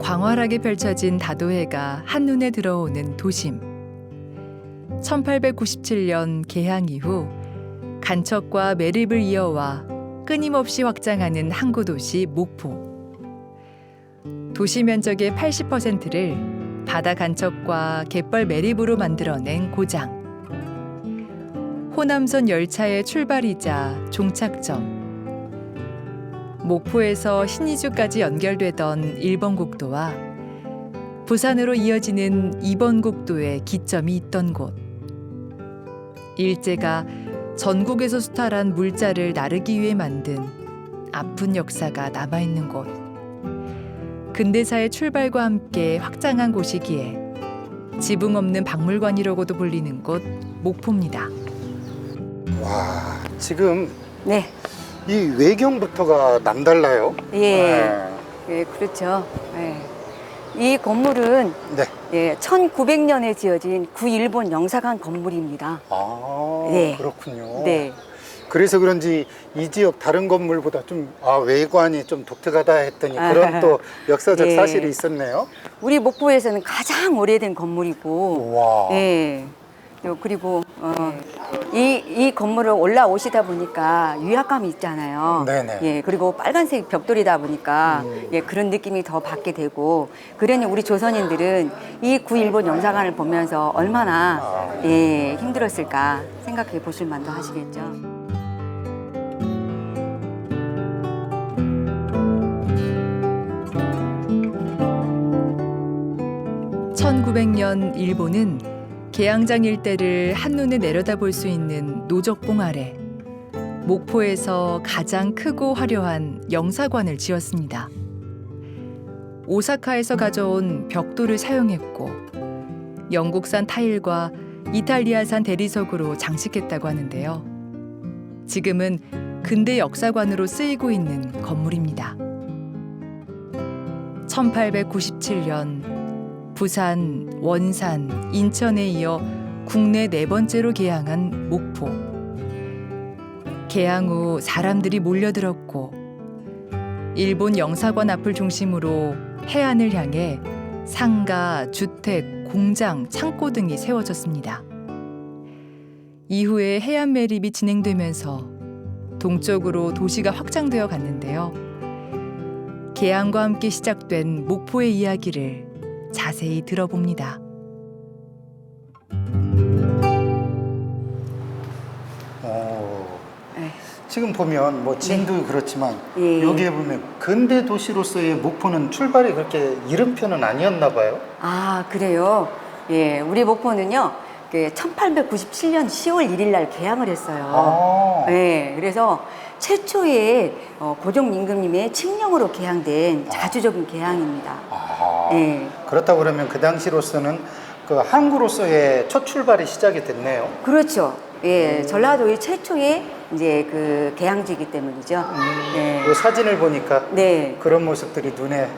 광활하게 펼쳐진 다도해가 한눈에 들어오는 도심. 1897년 개항 이후 간척과 매립을 이어와 끊임없이 확장하는 항구 도시 목포. 도시 면적의 80%를 바다 간척과 갯벌 매립으로 만들어낸 고장. 호남선 열차의 출발이자 종착점. 목포에서 신의주까지 연결되던 1번 국도와 부산으로 이어지는 2번 국도의 기점이 있던 곳. 일제가 전국에서 수탈한 물자를 나르기 위해 만든 아픈 역사가 남아있는 곳. 근대사의 출발과 함께 확장한 곳이기에 지붕 없는 박물관이라고도 불리는 곳 목포입니다. 와, 지금 네, 이 외경부터가 남달라요. 예, 예, 그렇죠. 예. 이 건물은 네. 예, 1900년에 지어진 구일본 영사관 건물입니다. 아, 네. 그렇군요. 네, 그래서 그런지 이 지역 다른 건물보다 좀 외관이 좀 독특하다 했더니 그런 또 역사적 예. 사실이 있었네요. 우리 목포에서는 가장 오래된 건물이고, 와. 예. 그리고 이 건물을 올라오시다 보니까 위압감이 있잖아요. 네네. 예, 그리고 빨간색 벽돌이다 보니까 예, 그런 느낌이 더 받게 되고, 그러니 우리 조선인들은 이 구일본 영사관을 보면서 얼마나 예, 힘들었을까 생각해 보실 만도 하시겠죠. 1900년 일본은 계양장 일대를 한눈에 내려다볼 수 있는 노적봉 아래 목포에서 가장 크고 화려한 영사관을 지었습니다. 오사카에서 가져온 벽돌을 사용했고 영국산 타일과 이탈리아산 대리석으로 장식했다고 하는데요. 지금은 근대 역사관으로 쓰이고 있는 건물입니다. 1897년 부산, 원산, 인천에 이어 국내 4번째로 개항한 목포. 개항 후 사람들이 몰려들었고 일본 영사관 앞을 중심으로 해안을 향해 상가, 주택, 공장, 창고 등이 세워졌습니다. 이후에 해안 매립이 진행되면서 동쪽으로 도시가 확장되어 갔는데요. 개항과 함께 시작된 목포의 이야기를 자세히 들어봅니다. 네. 지금 보면 뭐 진도 그렇지만 예. 여기에 보면 근대 도시로서의 목포는 출발이 그렇게 이름표는 아니었나 봐요. 아, 그래요? 예, 우리 목포는요, 1897년 10월 1일 날 개항을 했어요. 예, 그래서 최초의 고종 임금님의 칙령으로 개항된 자주적인 개항입니다. 예. 그렇다고 그러면 그 당시로서는 그 항구로서의 첫 출발이 시작이 됐네요. 그렇죠. 예, 전라도의 최초의 이제 그 개항지이기 때문이죠. 네. 그 사진을 보니까 네. 그런 모습들이 눈에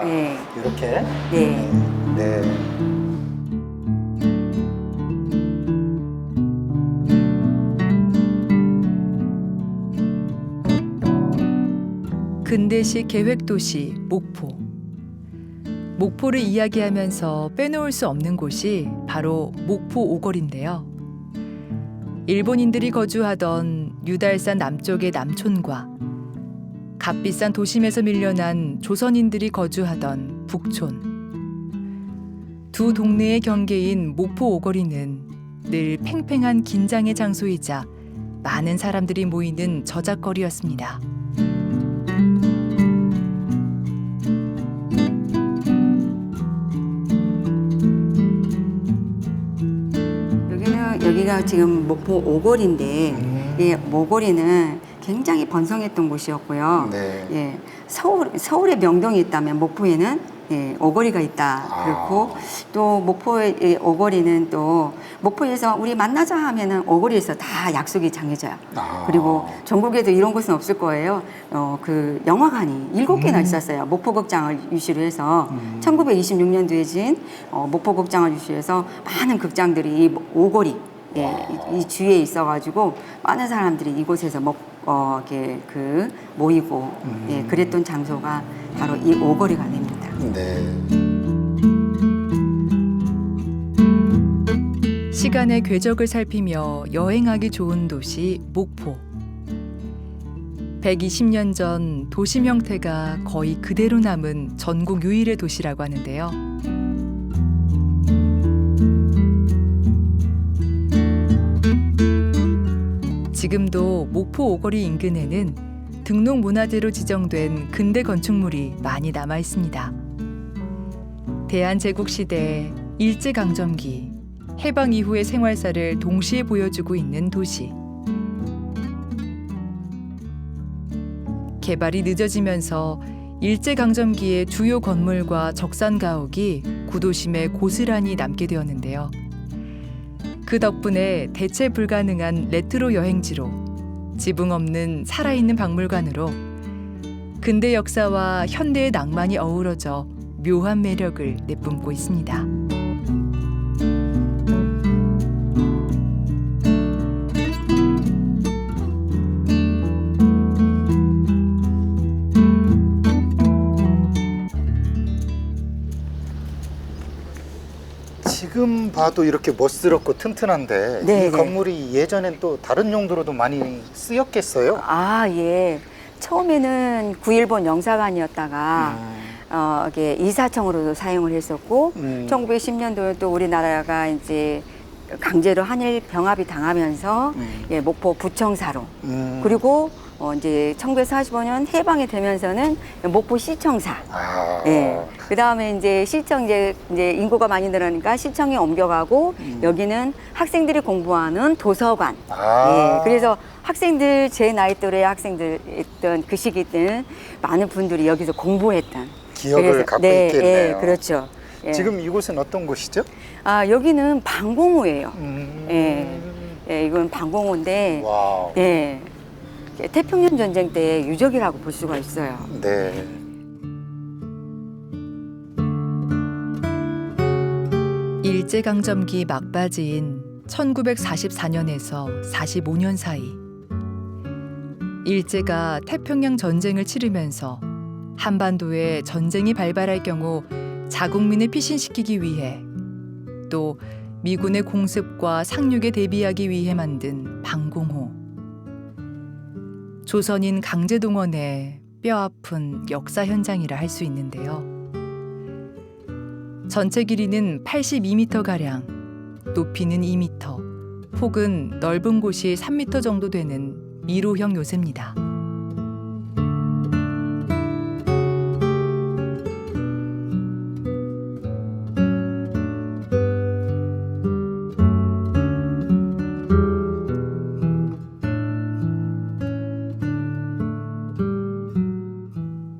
네. 이렇게 네. 네. 근대식 계획도시 목포. 목포를 이야기하면서 빼놓을 수 없는 곳이 바로 목포 오거리인데요. 일본인들이 거주하던 유달산 남쪽의 남촌과 값비싼 도심에서 밀려난 조선인들이 거주하던 북촌. 두 동네의 경계인 목포 오거리는 늘 팽팽한 긴장의 장소이자 많은 사람들이 모이는 저작거리였습니다. 여기가 지금 목포 오거리인데, 예, 오거리는 굉장히 번성했던 곳이었고요. 네. 예, 서울에 명동이 있다면 목포에는 예, 오거리가 있다. 그렇고 또 목포의 오거리는 또 목포에서 우리 만나자 하면은 오거리에서 다 약속이 정해져요. 그리고 전국에도 이런 곳은 없을 거예요. 그 영화관이 7개나 있었어요. 목포극장을 유시로 해서 1926년도에 진 목포극장을 유시해서 많은 극장들이 이 오거리 예, 이 주위에 있어가지고 많은 사람들이 이곳에서 이렇게 모이고 예, 그랬던 장소가 바로 이 오거리가 됩니다. 네. 시간의 궤적을 살피며 여행하기 좋은 도시 목포. 120년 전 도심 형태가 거의 그대로 남은 전국 유일의 도시라고 하는데요. 지금도 목포 오거리 인근에는 등록문화재로 지정된 근대 건축물이 많이 남아 있습니다. 대한제국시대, 일제강점기, 해방 이후의 생활사를 동시에 보여주고 있는 도시. 개발이 늦어지면서 일제강점기의 주요 건물과 적산 가옥이 구도심에 고스란히 남게 되었는데요. 그 덕분에 대체 불가능한 레트로 여행지로, 지붕 없는 살아있는 박물관으로 근대 역사와 현대의 낭만이 어우러져 묘한 매력을 내뿜고 있습니다. 지금 봐도 이렇게 멋스럽고 튼튼한데 네, 이 네. 건물이 예전엔 또 다른 용도로도 많이 쓰였겠어요? 아, 예. 처음에는 구일본 영사관이었다가 이게 이사청으로도 사용을 했었고 1910년도에 또 우리나라가 이제 강제로 한일 병합이 당하면서 예, 목포 부청사로 그리고 이제 1945년 해방이 되면서는 목포 시청사. 아. 예. 그 다음에 이제 시청 이제 인구가 많이 늘으니까 시청에 옮겨가고 여기는 학생들이 공부하는 도서관. 아. 예. 그래서 학생들 제 나이 또래 학생들 있던 그 시기 때는 많은 분들이 여기서 공부했던 기억을 갖고 네, 있겠네요. 예, 그렇죠. 예. 지금 이곳은 어떤 곳이죠? 아 여기는 방공호예요. 예. 예, 이건 방공호인데 와우. 예. 태평양 전쟁 때 유적이라고 볼 수가 있어요. 네. 일제강점기 막바지인 1944년에서 45년 사이 일제가 태평양 전쟁을 치르면서 한반도에 전쟁이 발발할 경우 자국민을 피신시키기 위해 또 미군의 공습과 상륙에 대비하기 위해 만든 방공호. 조선인 강제동원의 뼈아픈 역사 현장이라 할 수 있는데요. 전체 길이는 82m가량, 높이는 2m, 폭은 넓은 곳이 3m 정도 되는 미로형 요새입니다.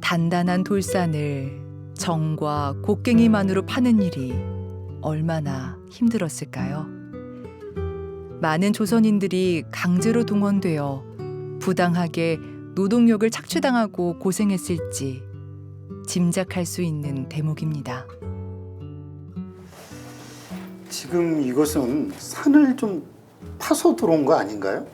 단단한 돌산을 정과 곡괭이만으로 파는 일이 얼마나 힘들었을까요? 많은 조선인들이 강제로 동원되어 부당하게 노동력을 착취당하고 고생했을지 짐작할 수 있는 대목입니다. 지금 이곳은 산을 좀 파서 들어온 거 아닌가요?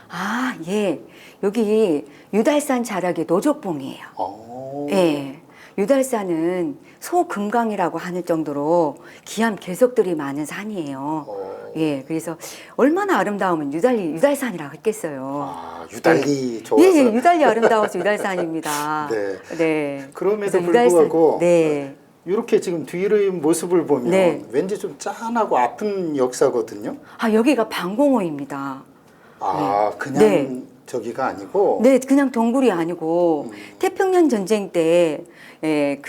아, 예. 여기 유달산 자락의 노적봉이에요. 오. 예. 유달산은 소금강이라고 하는 정도로 귀한 개석들이 많은 산이에요. 예. 그래서 얼마나 아름다우면 유달산이라고 했겠어요. 아, 유달리 좋아서. 예, 예, 유달리 아름다워서 유달산입니다. 네. 네. 그럼에도 그래서 불구하고 네. 이렇게 지금 뒤의 모습을 보면 네. 왠지 좀 짠하고 아픈 역사거든요. 아, 여기가 방공호입니다. 아, 네. 그냥 네. 저기가 아니고. 네, 그냥 동굴이 아니고 태평양 전쟁 때 예,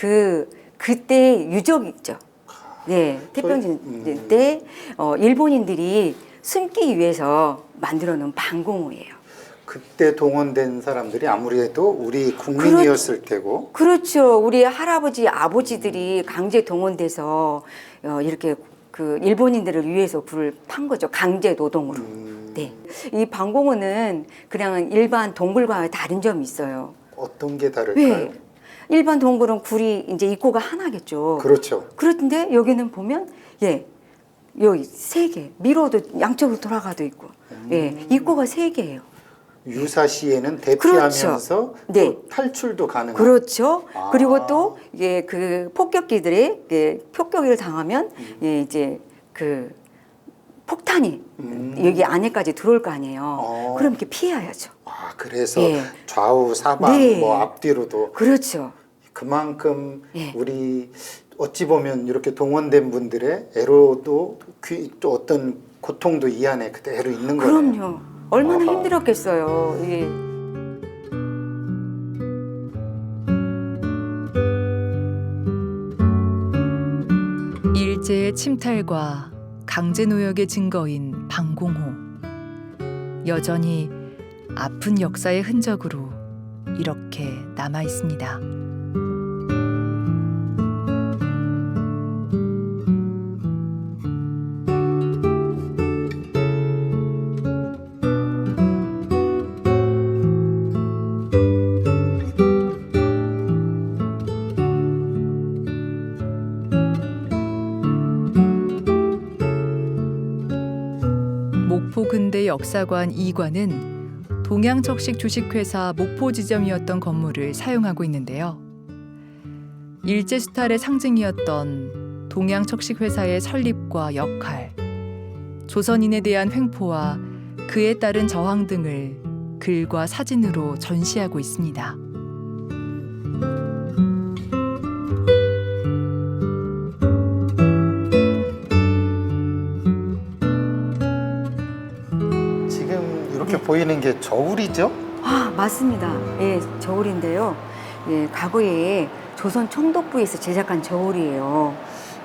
그때 유적 있죠. 네, 태평양 전쟁 때 일본인들이 숨기 위해서 만들어 놓은 방공호예요. 그때 동원된 사람들이 아무래도 우리 국민이었을 테고. 그렇죠. 우리 할아버지, 아버지들이 강제 동원돼서 이렇게 그 일본인들을 위해서 불을 판 거죠. 강제 노동으로. 네. 이 방공호는 그냥 일반 동굴과 다른 점이 있어요. 어떤 게 다를까요? 네. 일반 동굴은 굴이 이제 입구가 하나겠죠. 그렇죠. 그런데 여기는 보면 예. 여기 세 개. 미로도 양쪽으로 돌아가도 있고. 예. 입구가 세 개예요. 유사시에는 대피하면서 그렇죠. 네. 또 탈출도 가능한. 그렇죠. 아. 그리고 또 이게 그 폭격 세력기들의 폭격을 당하면 이제 그 폭탄이 여기 안에까지 들어올 거 아니에요. 그럼 이렇게 피해야죠. 아, 그래서 예. 좌우 사방 네. 뭐 앞뒤로도 그렇죠. 그만큼 예. 우리 어찌 보면 이렇게 동원된 분들의 애로도 또 어떤 고통도 이 안에 그대로 있는 거예요. 그럼요. 얼마나 아하. 힘들었겠어요. 예. 일제의 침탈과 강제 노역의 증거인 방공호. 여전히 아픈 역사의 흔적으로 이렇게 남아 있습니다. 목포 근대 역사관 2관은 동양척식 주식회사 목포 지점이었던 건물을 사용하고 있는데요. 일제 수탈의 상징이었던 동양척식 회사의 설립과 역할, 조선인에 대한 횡포와 그에 따른 저항 등을 글과 사진으로 전시하고 있습니다. 지금 이렇게 보이는 게 저울이죠? 아, 맞습니다. 예, 저울인데요. 예, 과거에 조선 총독부에서 제작한 저울이에요.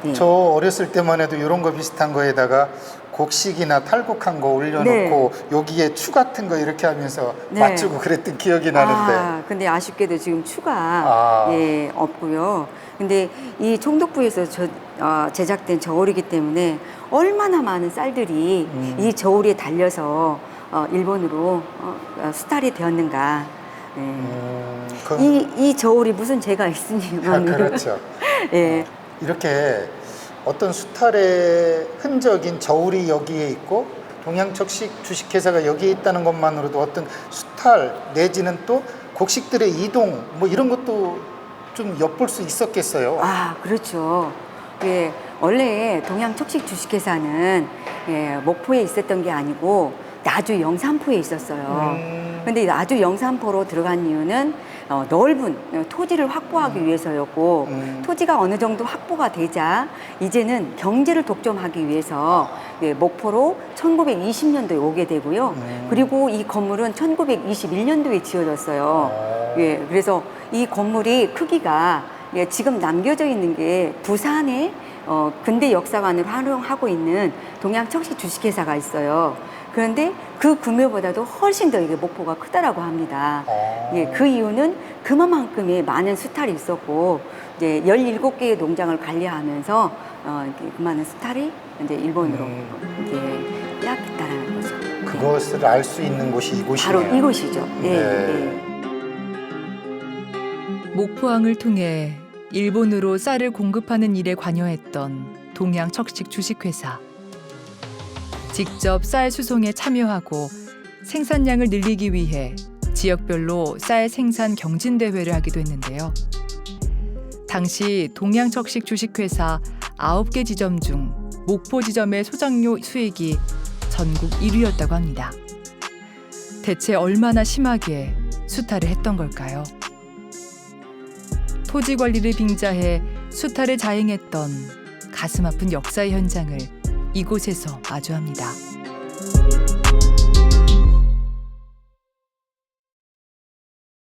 예. 저 어렸을 때만 해도 이런 거 비슷한 거에다가 곡식이나 탈곡한 거 올려놓고 여기에 추 같은 거 이렇게 하면서 네. 맞추고 그랬던 기억이 나는데. 아, 근데 아쉽게도 지금 추가 아. 예, 없고요. 근데 이 총독부에서 제작된 저울이기 때문에 얼마나 많은 쌀들이 이 저울에 달려서 일본으로 수탈이 되었는가. 예. 그럼- 이 저울이 무슨 죄가 있으니만. 그렇죠. 예. 이렇게 어떤 수탈의 흔적인 저울이 여기에 있고 동양척식 주식회사가 여기에 있다는 것만으로도 어떤 수탈 내지는 또 곡식들의 이동 뭐 이런 것도 좀 엿볼 수 있었겠어요. 아, 그렇죠. 예, 원래 동양척식 주식회사는 목포에 있었던 게 아니고 나주 영산포에 있었어요. 근데 나주 영산포로 들어간 이유는 넓은 토지를 확보하기 위해서였고 토지가 어느 정도 확보가 되자 이제는 경제를 독점하기 위해서 목포로 1920년도에 오게 되고요. 그리고 이 건물은 1921년도에 지어졌어요. 예, 그래서 이 건물이 크기가 지금 남겨져 있는 게 부산에 근대 역사관을 활용하고 있는 동양척식 주식회사가 있어요. 그런데 그 규모보다도 훨씬 더 이게 목포가 크다라고 합니다. 예, 그 이유는 그만큼의 많은 수탈이 있었고 이제 17개의 농장을 관리하면서 그 많은 수탈이 이제 일본으로 이제 빼앗겼다라는 거죠. 그것을 알 수 있는 곳이 이곳이네요. 바로 이곳이죠. 예, 네. 예. 목포항을 통해 일본으로 쌀을 공급하는 일에 관여했던 동양척식 주식회사. 직접 쌀 수송에 참여하고 생산량을 늘리기 위해 지역별로 쌀 생산 경진대회를 하기도 했는데요. 당시 동양척식 주식회사 9개 지점 중 목포 지점의 소장료 수익이 전국 1위였다고 합니다. 대체 얼마나 심하게 수탈을 했던 걸까요? 토지 관리를 빙자해 수탈을 자행했던 가슴 아픈 역사의 현장을 이곳에서 마주합니다.